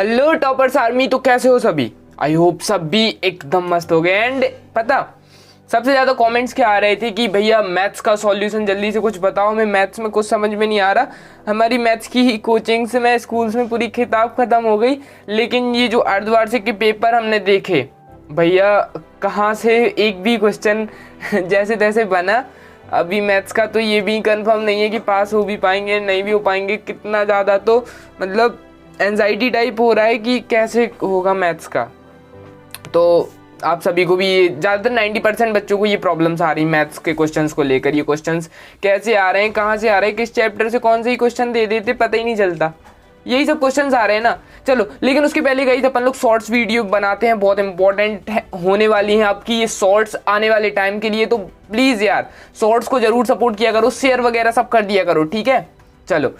Hello toppers army, तो कैसे हो सभी? आई होप सभी एकदम मस्त हो गए। एंड पता सबसे ज़्यादा कमेंट्स क्या आ रहे थे कि भैया मैथ्स का सॉल्यूशन जल्दी से कुछ बताओ, हमें मैथ्स में कुछ समझ में नहीं आ रहा। हमारी मैथ्स की ही कोचिंग्स में स्कूल्स में पूरी किताब ख़त्म हो गई, लेकिन ये जो अर्धवार्षिक के पेपर हमने देखे भैया कहाँ से एक भी क्वेश्चन जैसे तैसे बना। अभी मैथ्स का तो ये भी कंफर्म नहीं है कि पास हो भी पाएंगे नहीं भी हो पाएंगे। कितना ज़्यादा तो मतलब एंजाइटी टाइप हो रहा है कि कैसे होगा मैथ्स का। तो आप सभी को भी ज़्यादातर 90% बच्चों को ये प्रॉब्लम्स आ रही मैथ्स के क्वेश्चंस को लेकर। ये क्वेश्चंस कैसे आ रहे हैं, कहाँ से आ रहे हैं, किस चैप्टर से कौन से ही क्वेश्चन दे देते पता ही नहीं चलता। यही सब क्वेश्चंस आ रहे हैं ना। चलो, लेकिन उसके पहले गई अपन लोग शॉर्ट्स वीडियो बनाते हैं, बहुत इंपॉर्टेंट होने वाली हैं आपकी ये शॉर्ट्स आने वाले टाइम के लिए। तो प्लीज़ यार शॉर्ट्स को जरूर सपोर्ट किया करो, शेयर वगैरह सब कर दिया करो, ठीक है। चलो,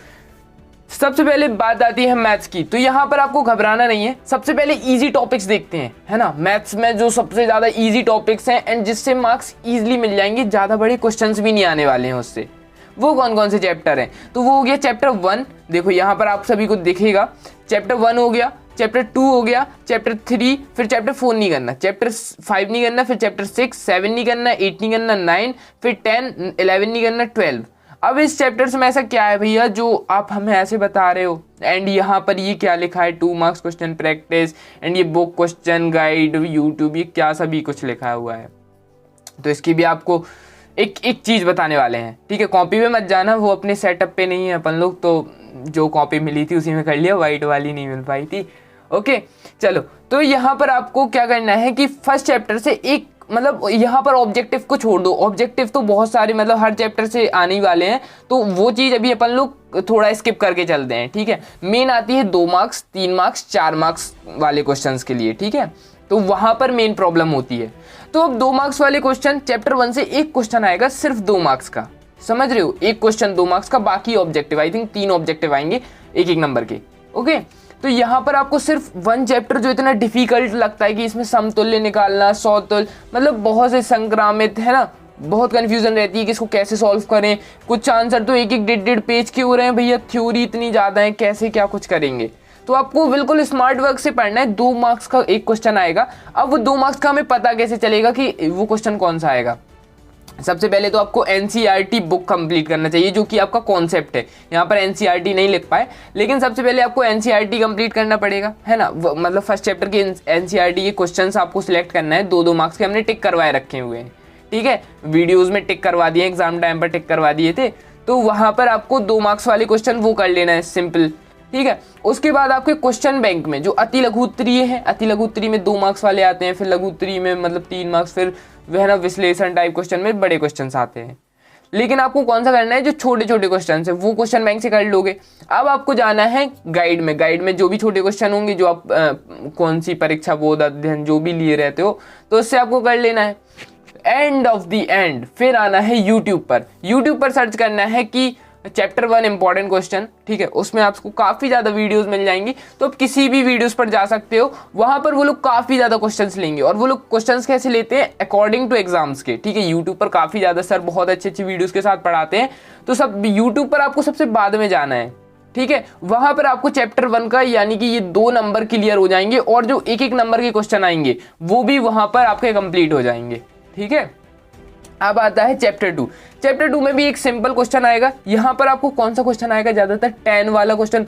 सबसे पहले बात आती है मैथ्स की। तो यहाँ पर आपको घबराना नहीं है। सबसे पहले इजी टॉपिक्स देखते हैं, है ना। मैथ्स में जो सबसे ज़्यादा इजी टॉपिक्स हैं एंड जिससे मार्क्स इजीली मिल जाएंगे, ज़्यादा बड़े क्वेश्चंस भी नहीं आने वाले हैं उससे, वो कौन कौन से चैप्टर हैं। तो वो हो गया चैप्टर 1। देखो यहाँ पर आप सभी को दिखेगा चैप्टर 1 हो गया, चैप्टर 2 हो गया, चैप्टर 3, फिर चैप्टर 4 नहीं करना, चैप्टर 5 नहीं करना, फिर चैप्टर 6, 7 नहीं करना, 8 नहीं करना, 9, फिर 10, 11 नहीं करना, 12। अब इस चैप्टर्स में ऐसा क्या है भैया जो आप हमें ऐसे बता रहे हो। एंड यहाँ पर ये क्या लिखा है, 2 मार्क्स क्वेश्चन प्रैक्टिस एंड ये बुक क्वेश्चन गाइड यूट्यूब, ये क्या सभी कुछ लिखा हुआ है। तो इसकी भी आपको एक चीज़ बताने वाले हैं, ठीक है। कॉपी में मत जाना, वो अपने सेटअप पे नहीं है अपन लोग, तो जो कॉपी मिली थी उसी में कर लिया, वाइट वाली नहीं मिल पाई थी। ओके चलो, तो यहाँ पर आपको क्या करना है कि फर्स्ट चैप्टर से एक मतलब यहाँ पर ऑब्जेक्टिव को छोड़ दो। ऑब्जेक्टिव तो बहुत सारे मतलब हर चैप्टर से आने ही वाले हैं, तो वो चीज़ अभी अपन लोग थोड़ा स्किप करके चलते हैं, ठीक है। मेन आती है 2 मार्क्स, 3 मार्क्स, 4 मार्क्स वाले क्वेश्चंस के लिए, ठीक है। तो वहाँ पर मेन प्रॉब्लम होती है। तो अब 2 मार्क्स वाले क्वेश्चन चैप्टर 1 से एक क्वेश्चन आएगा सिर्फ 2 मार्क्स का, समझ रहे हो। एक क्वेश्चन 2 मार्क्स का, बाकी ऑब्जेक्टिव आई थिंक 3 ऑब्जेक्टिव आएंगे एक नंबर के। ओके, तो यहाँ पर आपको सिर्फ 1 चैप्टर जो इतना डिफिकल्ट लगता है कि इसमें समतुल्य निकालना, सौतुल्य, मतलब बहुत से संक्रामित है ना, बहुत कंफ्यूजन रहती है कि इसको कैसे सॉल्व करें। कुछ आंसर तो एक 1.5 पेज के हो रहे हैं भैया, थ्योरी इतनी ज़्यादा है, कैसे क्या कुछ करेंगे। तो आपको बिल्कुल स्मार्ट वर्क से पढ़ना है। 2 मार्क्स का एक क्वेश्चन आएगा। अब वो 2 मार्क्स का हमें पता कैसे चलेगा कि वो क्वेश्चन कौन सा आएगा। सबसे पहले तो आपको एनसीईआरटी बुक कंप्लीट करना चाहिए, जो कि आपका कॉन्सेप्ट है। यहाँ पर एनसीईआरटी नहीं लिख पाए, लेकिन सबसे पहले आपको एनसीईआरटी कंप्लीट करना पड़ेगा, है ना। मतलब फर्स्ट चैप्टर के एनसीईआरटी के क्वेश्चंस आपको सिलेक्ट करना है। 2-2 मार्क्स के हमने टिक करवाए रखे हुए हैं, ठीक है। वीडियोज़ में टिक करवा दिए, एग्जाम टाइम पर टिक करवा दिए थे। तो वहाँ पर आपको 2 मार्क्स वाले क्वेश्चन वो कर लेना है, सिंपल, ठीक है। उसके बाद आपके क्वेश्चन बैंक में जो अति लघु उत्तरीय है, अति लघु उत्तरीय में 2 मार्क्स वाले आते हैं, फिर लघु उत्तरीय में मतलब 3 मार्क्स, फिर वह ना विश्लेषण टाइप क्वेश्चन में बड़े क्वेश्चंस आते हैं। लेकिन आपको कौन सा करना है, जो छोटे छोटे क्वेश्चन है वो क्वेश्चन बैंक से कर लोगे। अब आपको जाना है गाइड में। गाइड में जो भी छोटे क्वेश्चन होंगे, जो आप कौन सी परीक्षा बोध अध्ययन जो भी लिए रहते हो, तो उससे आपको कर लेना है। एंड ऑफ द एंड फिर आना है यूट्यूब पर। यूट्यूब पर सर्च करना है कि चैप्टर 1 इंपॉर्टेंट क्वेश्चन, ठीक है। उसमें आपको काफ़ी ज़्यादा वीडियोस मिल जाएंगी, तो आप किसी भी वीडियोस पर जा सकते हो। वहाँ पर वो लोग काफ़ी ज़्यादा क्वेश्चंस लेंगे, और वो लोग क्वेश्चंस कैसे लेते हैं, अकॉर्डिंग टू एग्जाम्स के, ठीक है। यूट्यूब पर काफ़ी ज़्यादा सर बहुत अच्छी अच्छी वीडियोज़ के साथ पढ़ाते हैं, तो सब यूट्यूब पर आपको सबसे बाद में जाना है, ठीक है। वहाँ पर आपको चैप्टर 1 का यानी कि ये 2 नंबर क्लियर हो जाएंगे, और जो एक नंबर के क्वेश्चन आएंगे वो भी वहाँ पर आपके कंप्लीट हो जाएंगे, ठीक है। अब आता है चैप्टर 2। चैप्टर 2 में भी एक सिंपल क्वेश्चन आएगा। यहाँ पर आपको कौन सा क्वेश्चन आएगा, ज़्यादातर 10 वाला क्वेश्चन,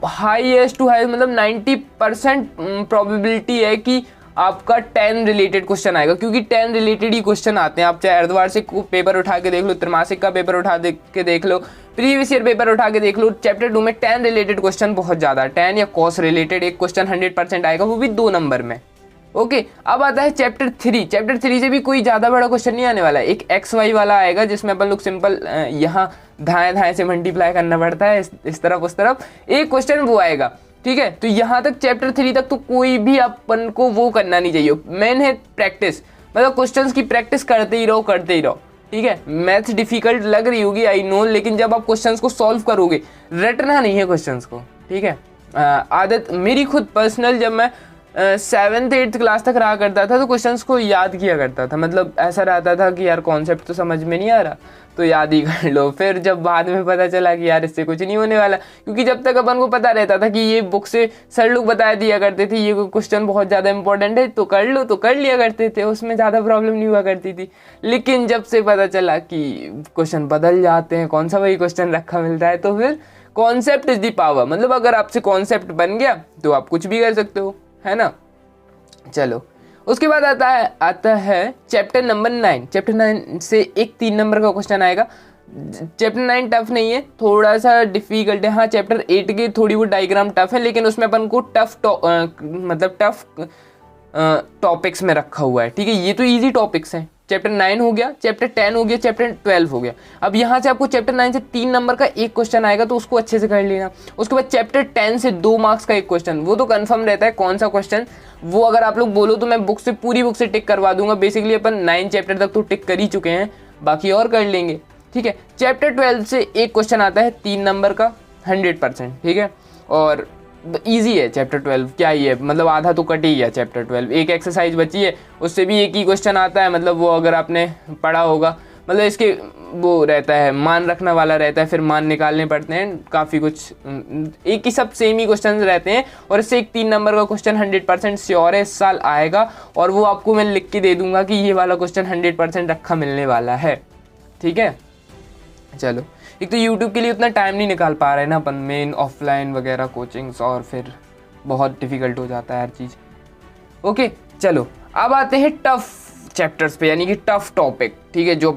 हाईएस्ट टू हाई मतलब 90% प्रोबेबिलिटी है कि आपका 10 रिलेटेड क्वेश्चन आएगा, क्योंकि 10 रिलेटेड ही क्वेश्चन आते हैं। आप चाहे अर्धवार्षिक पेपर उठा के देख लो, त्रैमासिक का पेपर उठा के देख लो, प्रीवियस ईयर पेपर उठा के देख लो, चैप्टर 2 में 10 रिलेटेड क्वेश्चन बहुत ज़्यादा, 10 या कॉस रिलेटेड एक क्वेश्चन 100% आएगा, वो भी 2 नंबर में। ओके, अब आता है चैप्टर 3। चैप्टर 3 से भी कोई ज़्यादा बड़ा क्वेश्चन नहीं आने वाला है। एक XY वाला आएगा, जिसमें अपन लोग सिंपल यहाँ धाएँ धाएँ से मल्टीप्लाई करना पड़ता है, इस तरफ उस तरफ, एक क्वेश्चन वो आएगा, ठीक है। तो यहाँ तक चैप्टर 3 तक तो कोई भी अपन को वो करना नहीं चाहिए। मेन है प्रैक्टिस, मतलब क्वेश्चंस की प्रैक्टिस करते ही रहो, करते ही रहो, ठीक है। मैथ्स डिफिकल्ट लग रही होगी, आई नो, लेकिन जब आप क्वेश्चंस को सॉल्व करोगे, रटना नहीं है क्वेश्चंस को, ठीक है। आदत मेरी खुद पर्सनल, जब मैं सेवन्थ एट्थ क्लास तक रहा करता था तो क्वेश्चंस को याद किया करता था, मतलब ऐसा रहता था कि यार कॉन्सेप्ट तो समझ में नहीं आ रहा तो याद ही कर लो। फिर जब बाद में पता चला कि यार इससे कुछ नहीं होने वाला, क्योंकि जब तक अपन को पता रहता था कि ये बुक से सर लोग बता दिया करते थे ये क्वेश्चन बहुत ज़्यादा इंपॉर्टेंट है तो कर लो, तो कर लिया करते थे, उसमें ज़्यादा प्रॉब्लम नहीं हुआ करती थी। लेकिन जब से पता चला कि क्वेश्चन बदल जाते हैं, कौन सा वही क्वेश्चन रखा मिलता है, तो फिर कॉन्सेप्ट इज द पावर, मतलब अगर आपसे कॉन्सेप्ट बन गया तो आप कुछ भी कर सकते हो, है ना। चलो उसके बाद आता है चैप्टर नंबर 9। चैप्टर 9 से एक 3 नंबर का क्वेश्चन आएगा। चैप्टर 9 टफ नहीं है, थोड़ा सा डिफिकल्ट है। हाँ चैप्टर 8 की थोड़ी वो डायग्राम टफ है, लेकिन उसमें अपन को टफ टॉपिक्स में रखा हुआ है, ठीक है। ये तो इजी टॉपिक्स हैं। चैप्टर 9 हो गया, चैप्टर 10 हो गया, चैप्टर 12 हो गया। अब यहाँ से आपको चैप्टर 9 से 3 नंबर का एक क्वेश्चन आएगा तो उसको अच्छे से कर लेना। उसके बाद चैप्टर 10 से 2 मार्क्स का एक क्वेश्चन, वो तो कंफर्म रहता है कौन सा क्वेश्चन, वो अगर आप लोग बोलो तो मैं पूरी बुक से टिक करवा दूंगा। बेसिकली अपन 9 चैप्टर तक तो टिक कर ही चुके हैं, बाकी और कर लेंगे, ठीक है। चैप्टर 12 से एक क्वेश्चन आता है 3 नंबर का 100%, ठीक है। और इजी है चैप्टर 12, क्या ही है, मतलब आधा तो कट ही गया चैप्टर 12। एक एक्सरसाइज बची है, उससे भी एक ही क्वेश्चन आता है, मतलब वो अगर आपने पढ़ा होगा, मतलब इसके वो रहता है मान रखने वाला रहता है, फिर मान निकालने पड़ते हैं, काफ़ी कुछ एक ही सब सेम ही क्वेश्चन रहते हैं। और इससे एक 3 नंबर का क्वेश्चन 100% श्योर है इस साल आएगा, और वो आपको मैं लिख के दे दूंगा कि ये वाला क्वेश्चन 100% रखा मिलने वाला है, ठीक है। चलो एक तो YouTube के लिए उतना टाइम नहीं निकाल पा रहे हैं ना अपन, मेन ऑफलाइन वगैरह कोचिंग्स, और फिर बहुत डिफिकल्ट हो जाता है हर चीज़। ओके चलो अब आते हैं टफ चैप्टर्स पे, यानी कि टफ टॉपिक, ठीक है, जो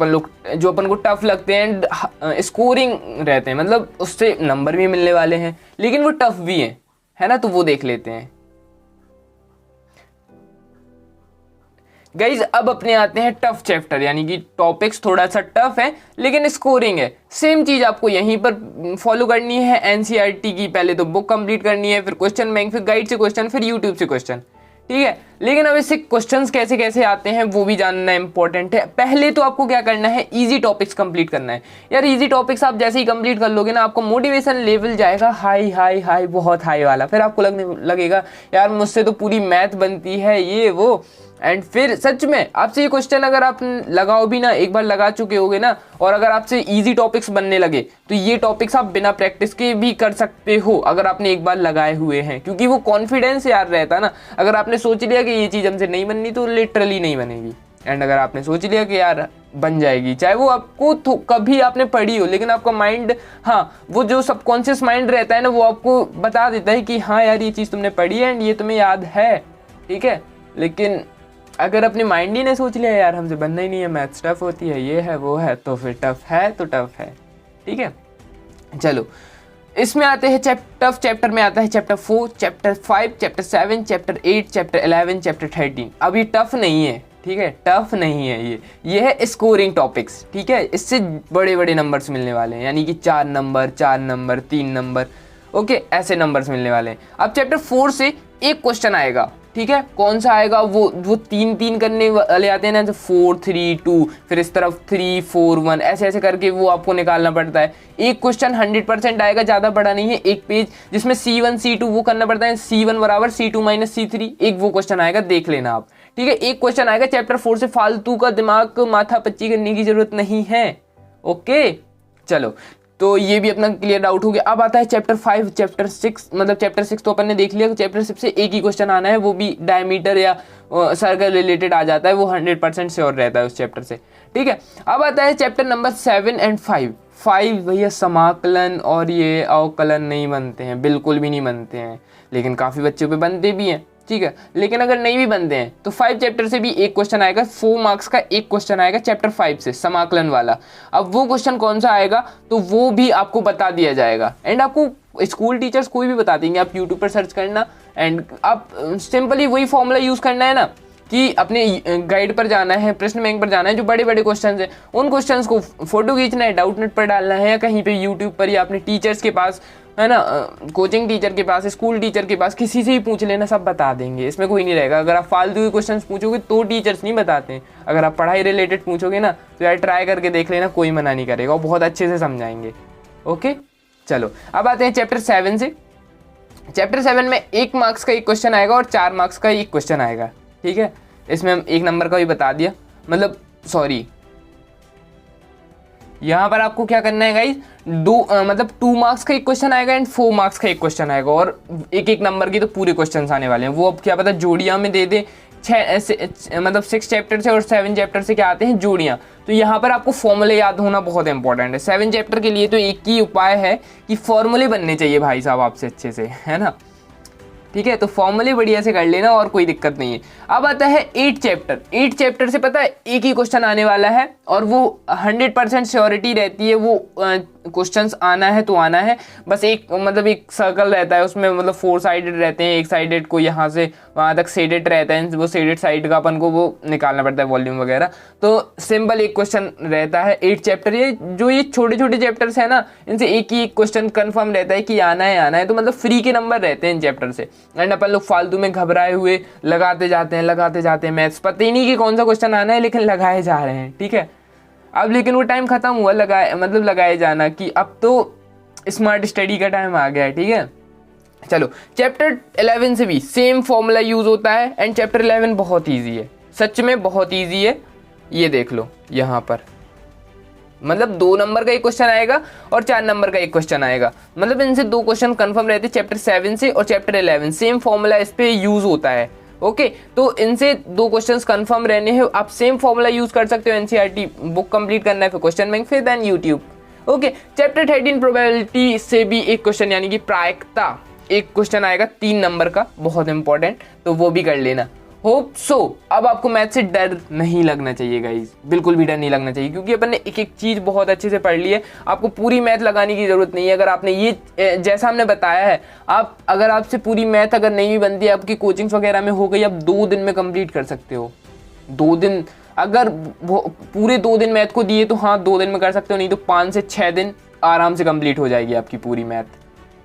अपन को टफ लगते हैं एंड स्कोरिंग रहते हैं, मतलब उससे नंबर भी मिलने वाले हैं लेकिन वो टफ भी हैं, है ना। तो वो देख लेते हैं गाइज। अब अपने आते हैं टफ चैप्टर, यानी कि टॉपिक्स थोड़ा सा टफ है लेकिन स्कोरिंग है। सेम चीज आपको यहीं पर फॉलो करनी है, एनसीईआरटी की पहले तो बुक कंप्लीट करनी है, फिर क्वेश्चन बैंक, फिर गाइड से क्वेश्चन, फिर यूट्यूब से क्वेश्चन, ठीक है। लेकिन अब इससे क्वेश्चंस कैसे कैसे आते हैं वो भी जानना इंपॉर्टेंट है। पहले तो आपको क्या करना है, इजी टॉपिक्स कंप्लीट करना है यार। इजी टॉपिक्स आप जैसे ही कंप्लीट कर लोगे ना, आपको मोटिवेशन लेवल जाएगा हाई हाई हाई, बहुत हाई वाला। फिर आपको लगेगा यार मुझसे तो पूरी मैथ बनती है, ये वो। एंड फिर सच में आपसे ये क्वेश्चन अगर आप लगाओ भी ना, एक बार लगा चुके होगे ना, और अगर आपसे इजी टॉपिक्स बनने लगे तो ये टॉपिक्स आप बिना प्रैक्टिस के भी कर सकते हो अगर आपने एक बार लगाए हुए हैं, क्योंकि वो कॉन्फिडेंस यार रहता है ना। अगर आपने सोच लिया कि ये चीज़ हमसे नहीं बननी तो लिटरली नहीं बनेगी, एंड अगर आपने सोच लिया कि यार बन जाएगी, चाहे वो आपको तो कभी आपने पढ़ी हो, लेकिन आपका माइंड, हाँ वो जो सबकॉन्शियस माइंड रहता है ना, वो आपको बता देता है कि हाँ यार ये चीज़ तुमने पढ़ी है एंड ये तुम्हें याद है, ठीक है। लेकिन अगर अपने माइंड ही ने सोच लिया यार हमसे बनना ही नहीं है, मैथ्स टफ होती है, ये है वो है, तो फिर टफ है तो टफ है, ठीक है। चलो इसमें आते हैं टफ चैप्टर में आता है chapter 4, chapter 5, chapter 7, chapter 8, chapter 11, chapter 13। अब ये टफ नहीं है, ठीक है, टफ नहीं है ये है स्कोरिंग टॉपिक्स, ठीक है। इससे बड़े बड़े नंबर्स मिलने वाले हैं, यानी कि 4 नंबर 3 नंबर, ओके, ऐसे नंबर्स मिलने वाले हैं। अब चैप्टर 4 से एक क्वेश्चन आएगा, ठीक है। कौन सा आएगा, वो 3 करने वाले आते हैं ना, तो 4 3 2, फिर इस तरफ 3 4 1, ऐसे ऐसे करके वो आपको निकालना पड़ता है। एक क्वेश्चन 100% आएगा, ज़्यादा बड़ा नहीं है, एक पेज, जिसमें C1 C2 वो करना पड़ता है, C1 बराबर C2 माइनस C3, एक वो क्वेश्चन आएगा, देख लेना आप, ठीक है। एक क्वेश्चन आएगा चैप्टर 4 से, फालतू का दिमाग माथा पच्ची करने की जरूरत नहीं है, ओके। चलो तो ये भी अपना क्लियर डाउट हो गया। अब आता है चैप्टर 5, चैप्टर 6, मतलब चैप्टर 6 तो अपन ने देख लिया, तो चैप्टर 6 से एक ही क्वेश्चन आना है, वो भी डायमीटर या सर्कल रिलेटेड आ जाता है, वो 100% श्योर रहता है उस चैप्टर से, ठीक है। अब आता है चैप्टर नंबर 7 एंड 5 भैया समाकलन और ये अवकलन नहीं बनते हैं, बिल्कुल भी नहीं बनते हैं, लेकिन काफ़ी बच्चों पे बनते भी हैं, ठीक है। लेकिन अगर नहीं भी बनते हैं तो 5 चैप्टर से भी एक क्वेश्चन आएगा, 4 मार्क्स का एक क्वेश्चन आएगा चैप्टर 5 से, समाकलन वाला। अब वो क्वेश्चन कौन सा आएगा तो वो भी आपको बता दिया जाएगा, एंड आपको स्कूल टीचर्स कोई भी बता देंगे, आप यूट्यूब पर सर्च करना एंड आप सिंपली वही फॉर्मूला यूज़ करना है ना, कि अपने गाइड पर जाना है, प्रश्न बैंक पर जाना है, जो बड़े बड़े क्वेश्चंस हैं उन क्वेश्चंस को फोटो खींचना है, डाउट नेट पर डालना है, या कहीं पे यूट्यूब पर या अपने टीचर्स के पास, है ना, कोचिंग टीचर के पास, स्कूल टीचर के पास, किसी से ही पूछ लेना, सब बता देंगे, इसमें कोई नहीं रहेगा। अगर आप फालतू के क्वेश्चंस पूछोगे तो टीचर्स नहीं बताते हैं, अगर आप पढ़ाई रिलेटेड पूछोगे ना तो यार ट्राई करके देख लेना, कोई मना नहीं करेगा और बहुत अच्छे से समझाएंगे, ओके। चलो अब आते हैं चैप्टर 7 से। चैप्टर 7 में 1 मार्क्स का एक क्वेश्चन आएगा और 4 मार्क्स का एक क्वेश्चन आएगा, ठीक है। इसमें हम 1 नंबर का भी बता दिया, मतलब सॉरी, यहाँ पर आपको क्या करना है गाइस, मतलब 2 मार्क्स का एक क्वेश्चन आएगा एंड 4 मार्क्स का एक क्वेश्चन आएगा, और 1-1 नंबर की तो पूरे क्वेश्चन आने वाले हैं। वो अब क्या पता जोड़ियाँ में दे दे, मतलब 6 चैप्टर से और 7 चैप्टर से क्या आते हैं, जोड़ियाँ। तो यहाँ पर आपको फॉर्मूले याद होना बहुत इंपॉर्टेंट है। 7 चैप्टर के लिए तो एक ही उपाय है कि फॉर्मूले बनने चाहिए भाई साहब आपसे अच्छे से, है ना, ठीक है। तो फॉर्मूले बढ़िया से कर लेना और कोई दिक्कत नहीं है। अब आता है 8 चैप्टर। 8 चैप्टर से पता है एक ही क्वेश्चन आने वाला है और वो 100% श्योरिटी रहती है, वो क्वेश्चंस आना है तो आना है। बस एक मतलब एक सर्कल रहता है उसमें, मतलब 4 साइडेड रहते हैं, एक साइडेड को यहाँ से वहाँ तक शेडेड रहता है, वो शेडेड साइड का अपन को वो निकालना पड़ता है वॉल्यूम वगैरह। तो सिंपल एक क्वेश्चन रहता है 8 चैप्टर। ये जो ये छोटे छोटे चैप्टर्स है ना, इनसे एक ही एक क्वेश्चन कन्फर्म रहता है कि आना है, तो मतलब फ्री के नंबर रहते हैं इन चैप्टर से। एंड अपन लोग फालतू में घबराए हुए लगाते जाते हैं मैथ्स, पता ही नहीं कि कौन सा क्वेश्चन आना है, लेकिन लगाए जा रहे हैं, ठीक है। अब लेकिन वो टाइम खत्म हुआ लगाए जाना कि अब तो स्मार्ट स्टडी का टाइम आ गया है, ठीक है। चलो चैप्टर 11 से भी सेम फॉर्मूला यूज होता है एंड चैप्टर 11 बहुत ईजी है, सच में बहुत ईजी है। ये देख लो यहाँ पर, मतलब 2 नंबर का एक क्वेश्चन आएगा और 4 नंबर का एक क्वेश्चन आएगा, मतलब इनसे 2 क्वेश्चन कंफर्म रहते हैं चैप्टर 7 से और चैप्टर 11। सेम फॉर्मूला इस पे यूज होता है, ओके। तो इनसे 2 क्वेश्चंस कंफर्म रहने हैं, आप सेम फॉर्मूला यूज कर सकते हो। एनसीईआरटी बुक कंप्लीट करना है, फिर क्वेश्चन बैंक, फिर then YouTube, okay. Chapter 13 probability से भी एक क्वेश्चन यानी कि प्रायिकता एक क्वेश्चन आएगा 3 नंबर का, बहुत इंपॉर्टेंट, तो वो भी कर लेना। होप सो अब आपको मैथ से डर नहीं लगना चाहिए गाइस, बिल्कुल भी डर नहीं लगना चाहिए, क्योंकि अपन ने एक एक चीज़ बहुत अच्छे से पढ़ ली है। आपको पूरी मैथ लगाने की ज़रूरत नहीं है। अगर आपने ये जैसा हमने बताया है, आप अगर आपसे पूरी मैथ अगर नहीं भी बनती है, आपकी कोचिंग्स वगैरह में हो गई, आप 2 दिन में कंप्लीट कर सकते हो। 2 दिन, अगर पूरे 2 दिन मैथ को दिए तो हाँ 2 दिन में कर सकते हो, नहीं तो 5 से 6 दिन आराम से कंप्लीट हो जाएगी आपकी पूरी मैथ,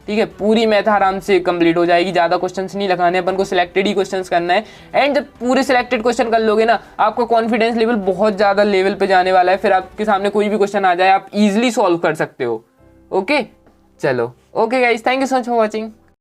ठीक है। पूरी मैथ आराम से कंप्लीट हो जाएगी, ज़्यादा क्वेश्चंस नहीं लगाने, अपन को सिलेक्टेड ही क्वेश्चंस करना है। एंड जब पूरे सिलेक्टेड क्वेश्चन कर लोगे ना, आपका कॉन्फिडेंस लेवल बहुत ज़्यादा लेवल पे जाने वाला है, फिर आपके सामने कोई भी क्वेश्चन आ जाए आप इजीली सॉल्व कर सकते हो, ओके। चलो okay guys, thank you so much for watching.